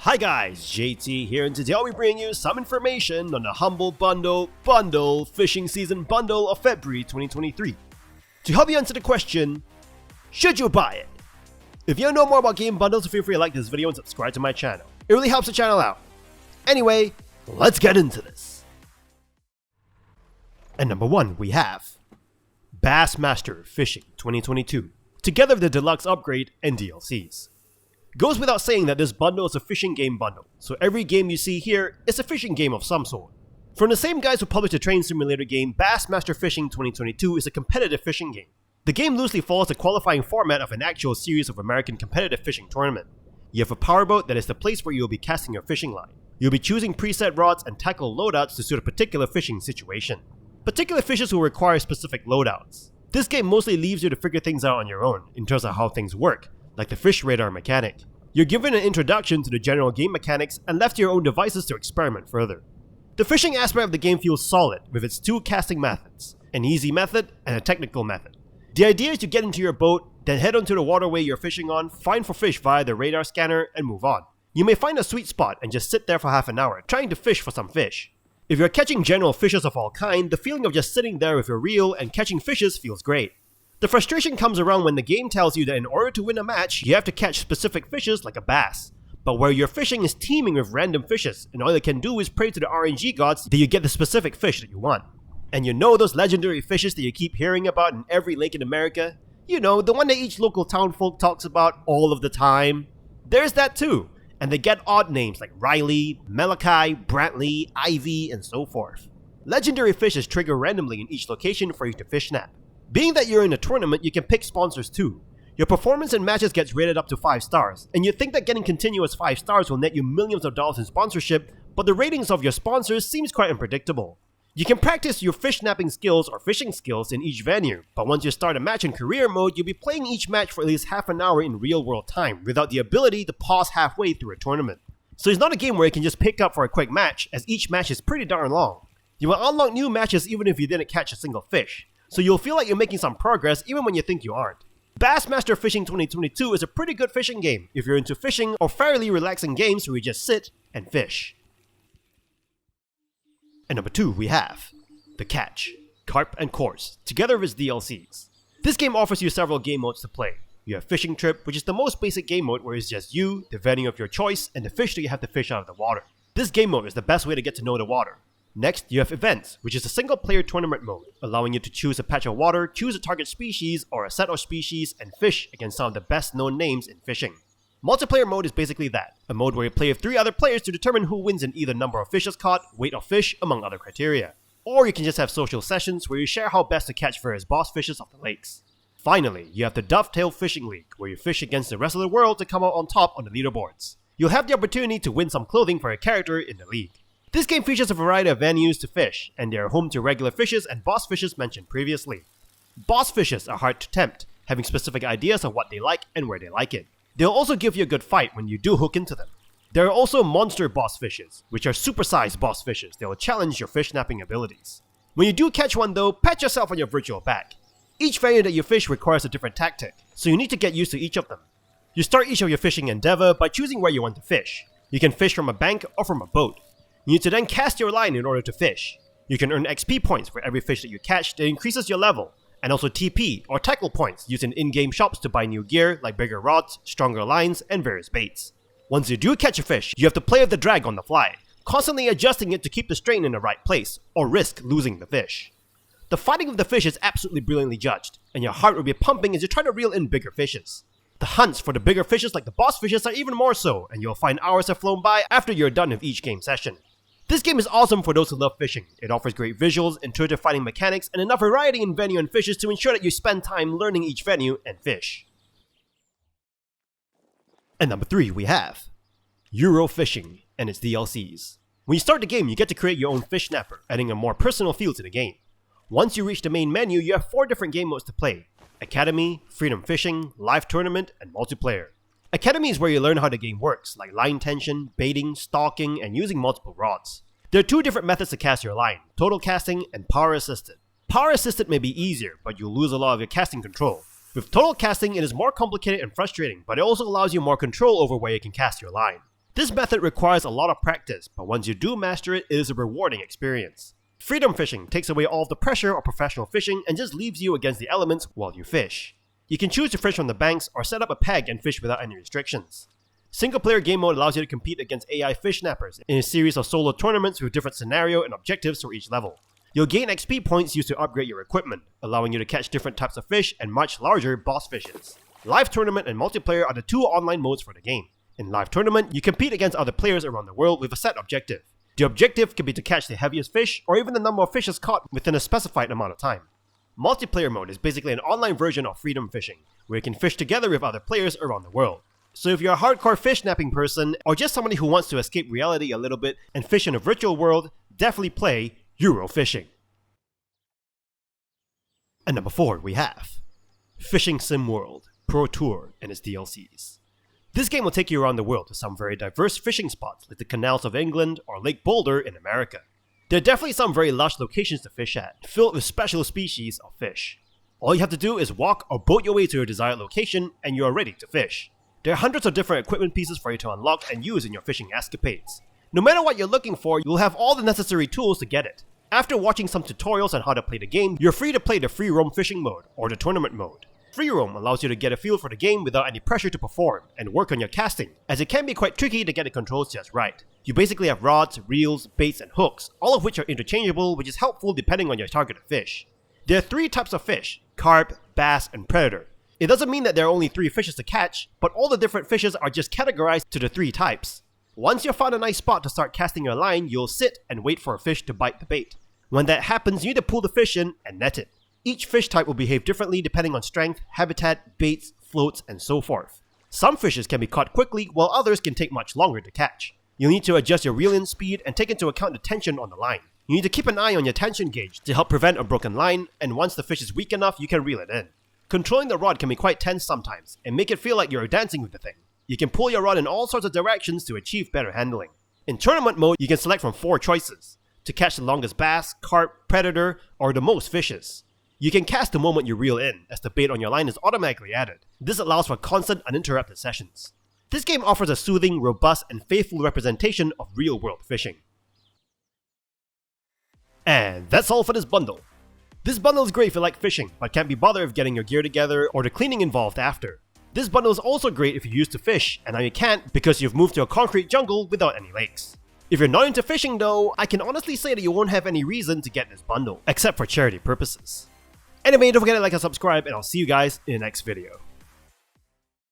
Hi guys, JT here, and today I'll be bringing you some information on the Humble Bundle Fishing Season Bundle of February 2023. To help you answer the question, should you buy it? If you know more about game bundles, feel free to like this video and subscribe to my channel. It really helps the channel out. Anyway, let's get into this. And number 1, we have Bassmaster Fishing 2022, together with the Deluxe upgrade and DLCs. Goes without saying that this bundle is a fishing game bundle, so every game you see here is a fishing game of some sort. From the same guys who published the train simulator game, Bassmaster Fishing 2022 is a competitive fishing game. The game loosely follows the qualifying format of an actual series of American competitive fishing tournament. You have a powerboat that is the place where you will be casting your fishing line. You'll be choosing preset rods and tackle loadouts to suit a particular fishing situation. Particular fishes will require specific loadouts. This game mostly leaves you to figure things out on your own in terms of how things work, like the fish radar mechanic. You're given an introduction to the general game mechanics and left to your own devices to experiment further. The fishing aspect of the game feels solid with its 2 casting methods, an easy method and a technical method. The idea is to get into your boat, then head onto the waterway you're fishing on, find for fish via the radar scanner, and move on. You may find a sweet spot and just sit there for half an hour trying to fish for some fish. If you're catching general fishes of all kind, the feeling of just sitting there with your reel and catching fishes feels great. The frustration comes around when the game tells you that in order to win a match, you have to catch specific fishes like a bass. But where your fishing is teeming with random fishes, and all you can do is pray to the RNG gods that you get the specific fish that you want. And you know those legendary fishes that you keep hearing about in every lake in America? You know, the one that each local townfolk talks about all of the time? There's that too, and they get odd names like Riley, Malachi, Brantley, Ivy, and so forth. Legendary fishes trigger randomly in each location for you to fish snap. Being that you're in a tournament, you can pick sponsors too. Your performance in matches gets rated up to 5 stars, and you'd think that getting continuous 5 stars will net you millions of dollars in sponsorship, but the ratings of your sponsors seems quite unpredictable. You can practice your fish snapping skills or fishing skills in each venue, but once you start a match in career mode, you'll be playing each match for at least half an hour in real world time without the ability to pause halfway through a tournament. So it's not a game where you can just pick up for a quick match, as each match is pretty darn long. You will unlock new matches even if you didn't catch a single fish, so you'll feel like you're making some progress even when you think you aren't. Bassmaster Fishing 2022 is a pretty good fishing game if you're into fishing or fairly relaxing games where you just sit and fish. And number 2, we have The Catch, Carp and Coarse, together with DLCs. This game offers you several game modes to play. You have Fishing Trip, which is the most basic game mode where it's just you, the venue of your choice, and the fish that you have to fish out of the water. This game mode is the best way to get to know the water. Next, you have Events, which is a single-player tournament mode, allowing you to choose a patch of water, choose a target species or a set of species, and fish against some of the best-known names in fishing. Multiplayer mode is basically that, a mode where you play with 3 other players to determine who wins in either number of fishes caught, weight of fish, among other criteria. Or you can just have social sessions where you share how best to catch various boss fishes of the lakes. Finally, you have the Dovetail Fishing League, where you fish against the rest of the world to come out on top on the leaderboards. You'll have the opportunity to win some clothing for a character in the league. This game features a variety of venues to fish, and they are home to regular fishes and boss fishes mentioned previously. Boss fishes are hard to tempt, having specific ideas of what they like and where they like it. They'll also give you a good fight when you do hook into them. There are also monster boss fishes, which are supersized boss fishes that will challenge your fish snapping abilities. When you do catch one though, pat yourself on your virtual back. Each venue that you fish requires a different tactic, so you need to get used to each of them. You start each of your fishing endeavor by choosing where you want to fish. You can fish from a bank or from a boat. You need to then cast your line in order to fish. You can earn XP points for every fish that you catch that increases your level, and also TP or tackle points used in in-game shops to buy new gear like bigger rods, stronger lines, and various baits. Once you do catch a fish, you have to play with the drag on the fly, constantly adjusting it to keep the strain in the right place, or risk losing the fish. The fighting of the fish is absolutely brilliantly judged, and your heart will be pumping as you try to reel in bigger fishes. The hunts for the bigger fishes like the boss fishes are even more so, and you'll find hours have flown by after you're done with each game session. This game is awesome for those who love fishing. It offers great visuals, intuitive fighting mechanics, and enough variety in venue and fishes to ensure that you spend time learning each venue and fish. And number 3, we have Euro Fishing and its DLCs. When you start the game, you get to create your own fish snapper, adding a more personal feel to the game. Once you reach the main menu, you have 4 different game modes to play: Academy, Freedom Fishing, Live Tournament, and Multiplayer. Academy is where you learn how the game works, like line tension, baiting, stalking, and using multiple rods. There are 2 different methods to cast your line: total casting and power assisted. Power assisted may be easier, but you'll lose a lot of your casting control. With total casting, it is more complicated and frustrating, but it also allows you more control over where you can cast your line. This method requires a lot of practice, but once you do master it, it is a rewarding experience. Freedom fishing takes away all of the pressure of professional fishing and just leaves you against the elements while you fish. You can choose to fish from the banks or set up a peg and fish without any restrictions. Single player game mode allows you to compete against AI fish snappers in a series of solo tournaments with different scenario and objectives for each level. You'll gain XP points used to upgrade your equipment, allowing you to catch different types of fish and much larger boss fishes. Live tournament and multiplayer are the two online modes for the game. In live tournament, you compete against other players around the world with a set objective. The objective can be to catch the heaviest fish or even the number of fishes caught within a specified amount of time. Multiplayer mode is basically an online version of freedom fishing, where you can fish together with other players around the world. So if you're a hardcore fish snapping person, or just somebody who wants to escape reality a little bit and fish in a virtual world, definitely play Eurofishing. And number 4 we have Fishing Sim World Pro Tour and its DLCs. This game will take you around the world to some very diverse fishing spots like the canals of England or Lake Boulder in America. There are definitely some very lush locations to fish at, filled with special species of fish. All you have to do is walk or boat your way to your desired location and you are ready to fish. There are hundreds of different equipment pieces for you to unlock and use in your fishing escapades. No matter what you're looking for, you'll have all the necessary tools to get it. After watching some tutorials on how to play the game, you're free to play the free roam fishing mode or the tournament mode. Free roam allows you to get a feel for the game without any pressure to perform and work on your casting, as it can be quite tricky to get the controls just right. You basically have rods, reels, baits, and hooks, all of which are interchangeable, which is helpful depending on your targeted fish. There are 3 types of fish: carp, bass, and predator. It doesn't mean that there are only 3 fishes to catch, but all the different fishes are just categorized to the 3 types. Once you've found a nice spot to start casting your line, you'll sit and wait for a fish to bite the bait. When that happens, you need to pull the fish in and net it. Each fish type will behave differently depending on strength, habitat, baits, floats, and so forth. Some fishes can be caught quickly, while others can take much longer to catch. You'll need to adjust your reel-in speed and take into account the tension on the line. You need to keep an eye on your tension gauge to help prevent a broken line, and once the fish is weak enough, you can reel it in. Controlling the rod can be quite tense sometimes, and make it feel like you're dancing with the thing. You can pull your rod in all sorts of directions to achieve better handling. In tournament mode, you can select from 4 choices to catch the longest bass, carp, predator, or the most fishes. You can cast the moment you reel in, as the bait on your line is automatically added. This allows for constant, uninterrupted sessions. This game offers a soothing, robust, and faithful representation of real-world fishing. And that's all for this bundle. This bundle is great if you like fishing, but can't be bothered with getting your gear together or the cleaning involved after. This bundle is also great if you used to fish, and now you can't because you've moved to a concrete jungle without any lakes. If you're not into fishing though, I can honestly say that you won't have any reason to get this bundle, except for charity purposes. Anyway, don't forget to like and subscribe, and I'll see you guys in the next video.